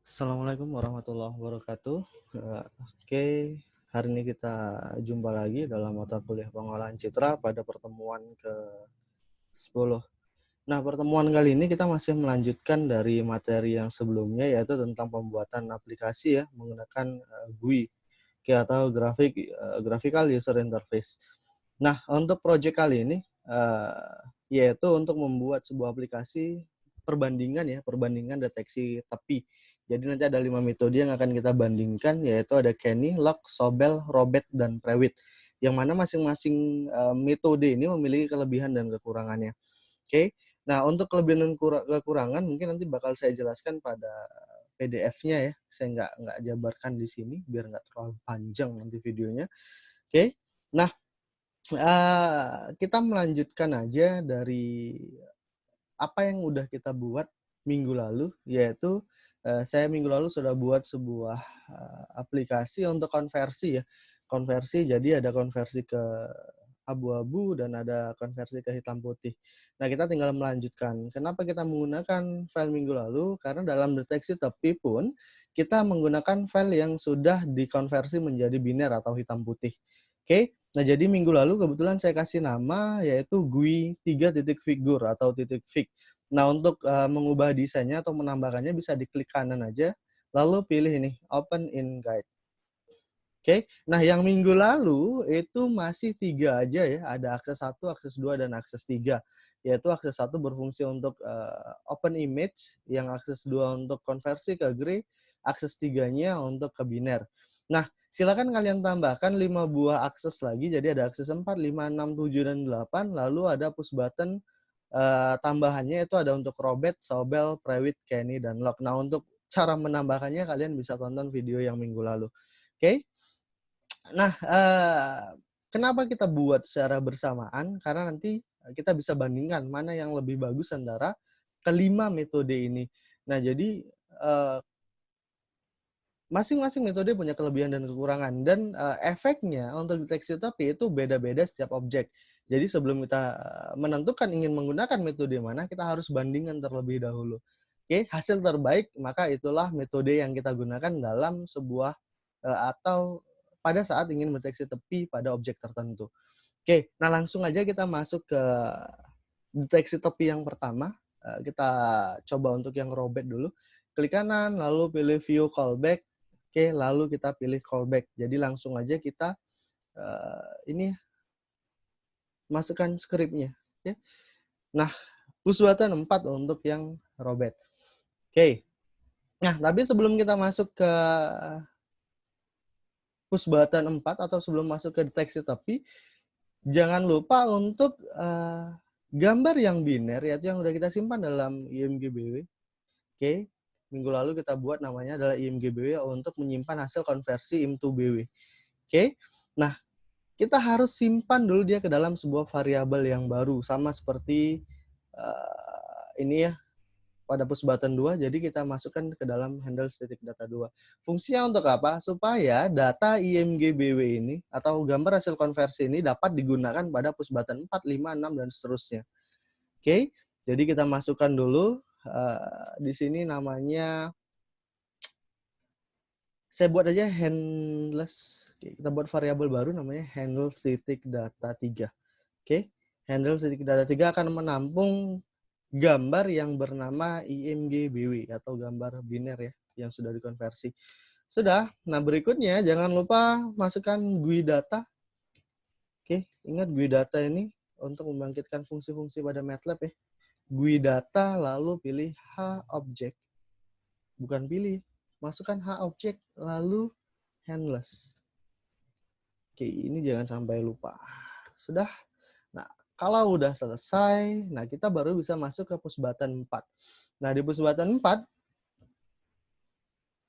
Assalamualaikum warahmatullahi wabarakatuh. Oke, hari ini kita jumpa lagi dalam mata kuliah pengolahan citra pada pertemuan ke-10. Nah, pertemuan kali ini kita masih melanjutkan dari materi yang sebelumnya, yaitu tentang pembuatan aplikasi ya menggunakan GUI atau Graphical User Interface. Nah, untuk project kali ini yaitu untuk membuat sebuah aplikasi perbandingan deteksi tepi. Jadi nanti ada 5 metode yang akan kita bandingkan, yaitu ada Kenny, Log, Sobel, Robet, dan Prewitt. Yang mana masing-masing metode ini memiliki kelebihan dan kekurangannya. Oke. Nah, untuk kelebihan dan kekurangan mungkin nanti bakal saya jelaskan pada PDF-nya ya. Saya nggak jabarkan di sini biar nggak terlalu panjang nanti videonya. Oke. Nah, kita melanjutkan aja dari apa yang udah kita buat minggu lalu, yaitu saya minggu lalu sudah buat sebuah aplikasi untuk konversi ya. Konversi, jadi ada konversi ke abu-abu dan ada konversi ke hitam putih. Nah, kita tinggal melanjutkan. Kenapa kita menggunakan file minggu lalu? Karena dalam deteksi tepi pun kita menggunakan file yang sudah dikonversi menjadi biner atau hitam putih. Oke. Nah, jadi minggu lalu kebetulan saya kasih nama yaitu GUI 3.figure atau .fig. Nah, untuk mengubah desainnya atau menambahkannya bisa diklik kanan aja, lalu pilih ini, Open in Guide. Oke. Nah, yang minggu lalu itu masih 3 aja ya, ada akses 1, akses 2, dan akses 3. Yaitu akses 1 berfungsi untuk open image, yang akses 2 untuk konversi ke gray, akses 3-nya untuk ke biner. Nah, silakan kalian tambahkan 5 buah akses lagi, jadi ada akses 4, 5, 6, 7, dan 8, lalu ada push button tambahannya itu ada untuk Robet, Sobel, Prewitt, Kenny, dan Log. Nah, untuk cara menambahkannya kalian bisa tonton video yang minggu lalu. Oke? Nah, kenapa kita buat secara bersamaan? Karena nanti kita bisa bandingkan mana yang lebih bagus antara kelima metode ini. Nah, jadi masing-masing metode punya kelebihan dan kekurangan dan efeknya untuk deteksi tepi itu beda-beda setiap objek. Jadi sebelum kita menentukan ingin menggunakan metode mana, kita harus bandingkan terlebih dahulu. Oke, hasil terbaik maka itulah metode yang kita gunakan dalam sebuah atau pada saat ingin mendeteksi tepi pada objek tertentu. Oke, nah langsung aja kita masuk ke deteksi tepi yang pertama. Kita coba untuk yang robot dulu. Klik kanan, lalu pilih view callback. Oke, lalu kita pilih callback. Jadi langsung aja kita ini masukkan skripnya. Oke. Nah, push button 4 untuk yang robot. Oke. Nah, tapi sebelum kita masuk ke push button 4 atau sebelum masuk ke deteksi tepi, jangan lupa untuk gambar yang biner, yaitu yang udah kita simpan dalam IMGBW. Oke, minggu lalu kita buat namanya adalah IMGBW untuk menyimpan hasil konversi IM2BW. Oke, nah kita harus simpan dulu dia ke dalam sebuah variabel yang baru, sama seperti ini ya, pada push button 2, jadi kita masukkan ke dalam handles.data2. Fungsinya untuk apa? Supaya data IMGBW ini atau gambar hasil konversi ini dapat digunakan pada push button 4, 5, 6, dan seterusnya. Oke, jadi kita masukkan dulu di sini namanya, saya buat aja handles. Oke, kita buat variabel baru namanya handles.data3. Oke, handles.data3 akan menampung gambar yang bernama IMGBW atau gambar biner ya, yang sudah dikonversi. Sudah. Nah, berikutnya jangan lupa masukkan GUI data. Oke, ingat GUI data ini untuk membangkitkan fungsi-fungsi pada MATLAB ya. GUI data lalu pilih H object. Bukan pilih, masukkan H object lalu handles. Oke, ini jangan sampai lupa. Sudah. Nah, kalau udah selesai, nah kita baru bisa masuk ke push button 4. Nah, di push button 4,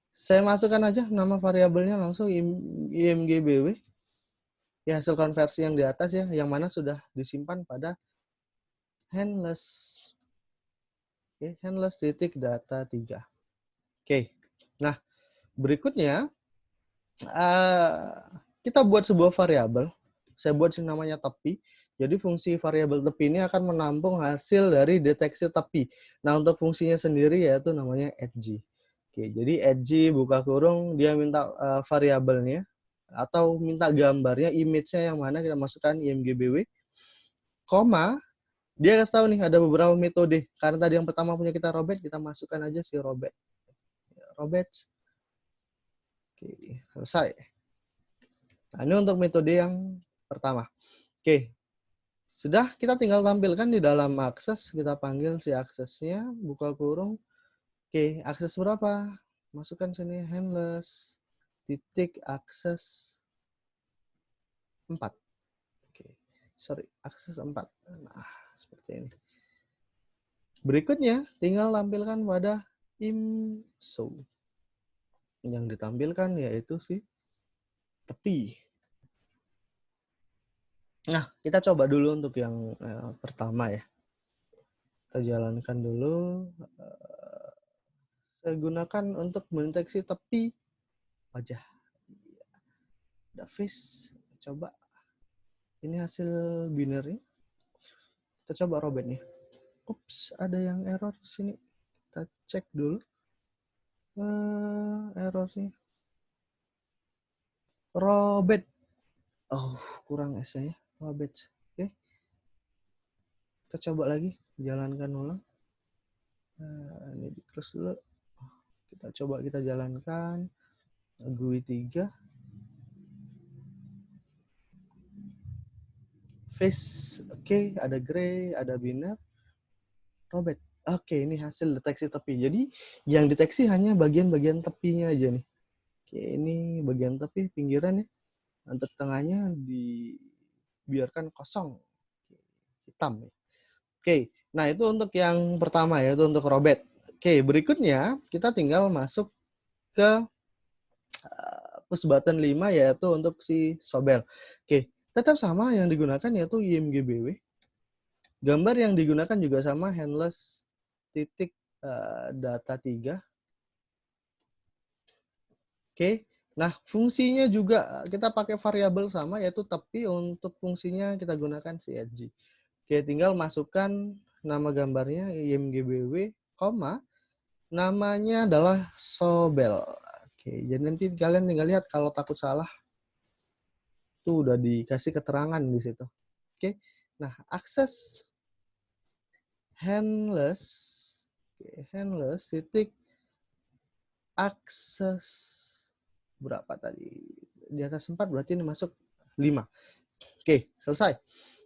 saya masukkan aja nama variabelnya langsung IMGBW. Ya, hasil konversi yang di atas ya, yang mana sudah disimpan pada handles. Oke, handles.data3. Oke, nah berikutnya kita buat sebuah variabel. Saya buat namanya tepi. Jadi fungsi variabel tepi ini akan menampung hasil dari deteksi tepi. Nah, untuk fungsinya sendiri yaitu namanya edge. Oke, jadi edgy buka kurung dia minta variabelnya atau minta gambarnya, image-nya yang mana kita masukkan IMGBW, koma, dia kasih tahu nih ada beberapa metode. Karena tadi yang pertama punya kita Robert, kita masukkan aja si Robert. Robert. Oke, selesai. Nah, ini untuk metode yang pertama. Oke, sudah kita tinggal tampilkan di dalam akses, kita panggil si aksesnya, buka kurung. Oke, akses berapa? Masukkan sini handless, titik akses 4. Oke, sorry, akses 4. Nah, seperti ini. Berikutnya, tinggal tampilkan pada IMSO. Yang ditampilkan yaitu si tepi. Nah, kita coba dulu untuk yang pertama ya. Kita jalankan dulu. Saya gunakan untuk mendeteksi tepi wajah. Ada face. Coba. Ini hasil binary. Kita coba Robert nih. Ups, ada yang error di sini. Kita cek dulu. Errornya. Robert. Oh, kurang S-nya ya. Robert. Oke. Kita coba lagi. Jalankan ulang. Ini di close dulu. Kita coba kita jalankan. GUI 3. Face. Oke. Ada gray. Ada binar. Robert. Oke, ini hasil deteksi tepi. Jadi yang deteksi hanya bagian-bagian tepinya aja nih. Oke, ini bagian tepi pinggiran ya. Untuk tengahnya dibiarkan kosong. Hitam ya. Oke, nah itu untuk yang pertama ya, itu untuk Robert. Oke, berikutnya kita tinggal masuk ke push button 5 yaitu untuk si Sobel. Oke, tetap sama yang digunakan yaitu IMGBW. Gambar yang digunakan juga sama handless titik data 3. Oke, nah fungsinya juga kita pakai variabel sama yaitu tepi, untuk fungsinya kita gunakan si edgy. Oke, tinggal masukkan nama gambarnya IMGBW, koma, namanya adalah Sobel. Oke, jadi nanti kalian tinggal lihat kalau takut salah, tuh udah dikasih keterangan di situ. Oke, nah akses handless, handless titik akses berapa tadi? Di atas 4 berarti ini masuk 5. Oke, selesai.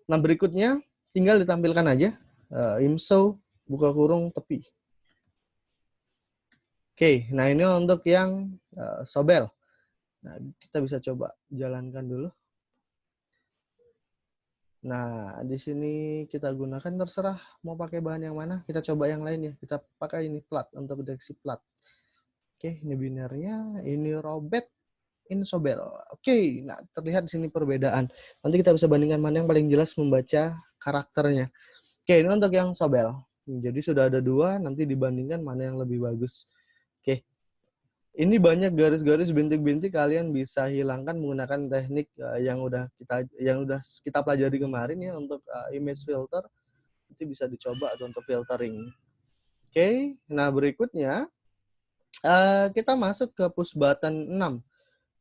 Nah, berikutnya tinggal ditampilkan aja IMSO buka kurung tepi. Oke, nah ini untuk yang Sobel. Nah, kita bisa coba jalankan dulu. Nah, di sini kita gunakan terserah mau pakai bahan yang mana. Kita coba yang lain ya. Kita pakai ini plat untuk deteksi plat. Oke, ini binernya, ini Robert, ini Sobel. Oke, nah terlihat di sini perbedaan. Nanti kita bisa bandingkan mana yang paling jelas membaca karakternya. Oke, ini untuk yang Sobel. Jadi sudah ada 2, nanti dibandingkan mana yang lebih bagus. Oke. Ini banyak garis-garis bintik-bintik, kalian bisa hilangkan menggunakan teknik yang udah kita pelajari kemarin ya untuk image filter. Nanti bisa dicoba untuk filtering. Oke, nah berikutnya kita masuk ke push button 6.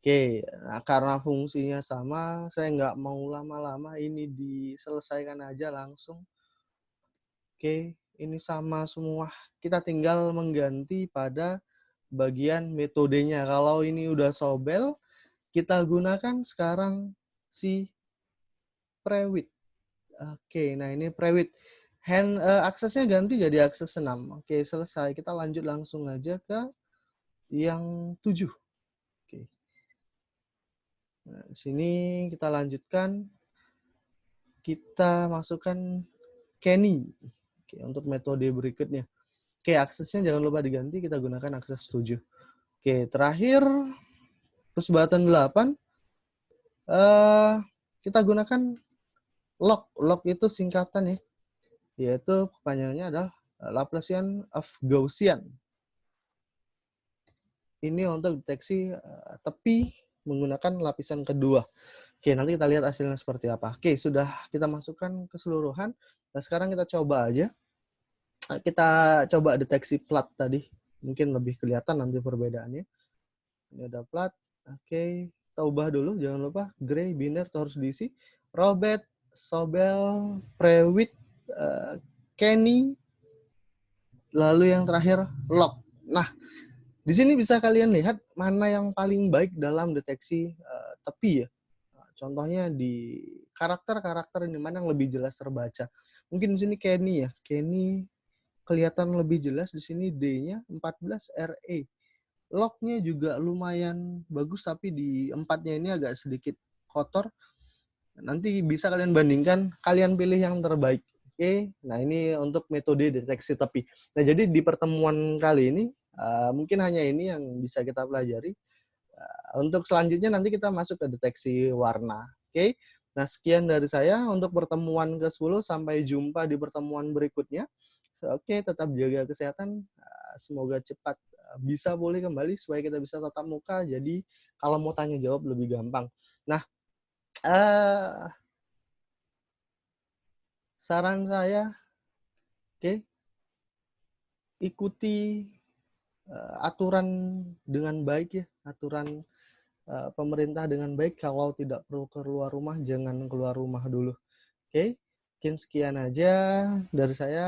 Oke, nah karena fungsinya sama, saya nggak mau lama-lama, ini diselesaikan aja langsung. Oke, ini sama semua. Kita tinggal mengganti pada bagian metodenya. Kalau ini udah Sobel, kita gunakan sekarang si Prewit. Oke, nah ini Prewit. Aksesnya ganti jadi akses 6. Oke, selesai. Kita lanjut langsung aja ke yang 7. Oke. Nah, sini kita lanjutkan. Kita masukkan Kenny. Oke, untuk metode berikutnya. Oke, aksesnya jangan lupa diganti. Kita gunakan akses 7. Oke, terakhir push button 8. Kita gunakan log. Log itu singkatan ya. Yaitu kepanjangannya adalah Laplacian of Gaussian. Ini untuk deteksi tepi menggunakan lapisan kedua. Oke, nanti kita lihat hasilnya seperti apa. Oke, sudah kita masukkan keseluruhan. Nah, sekarang kita coba aja. Kita coba deteksi plat tadi. mungkin lebih kelihatan nanti perbedaannya. Ini ada plat. Oke, kita ubah dulu, jangan lupa gray, biner itu harus diisi. Robert, Sobel, Prewit, Kenny, lalu yang terakhir lock. Nah, di sini bisa kalian lihat mana yang paling baik dalam deteksi tepi ya. Contohnya di karakter-karakter ini mana yang lebih jelas terbaca. Mungkin di sini Kenny ya. Kenny kelihatan lebih jelas di sini D-nya 14 RE. Lock-nya juga lumayan bagus tapi di 4-nya ini agak sedikit kotor. Nanti bisa kalian bandingkan, kalian pilih yang terbaik. Oke, nah ini untuk metode deteksi tepi. Nah, jadi di pertemuan kali ini mungkin hanya ini yang bisa kita pelajari. Untuk selanjutnya nanti kita masuk ke deteksi warna. Oke. Nah, sekian dari saya untuk pertemuan ke-10. Sampai jumpa di pertemuan berikutnya. Oke, tetap jaga kesehatan. Semoga cepat bisa pulih kembali supaya kita bisa tatap muka. Jadi kalau mau tanya jawab lebih gampang. Nah, saran saya, oke, ikuti aturan dengan baik ya, aturan pemerintah dengan baik. Kalau tidak perlu keluar rumah, jangan keluar rumah dulu. Oke, mungkin sekian aja dari saya.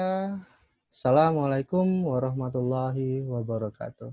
Assalamualaikum warahmatullahi wabarakatuh.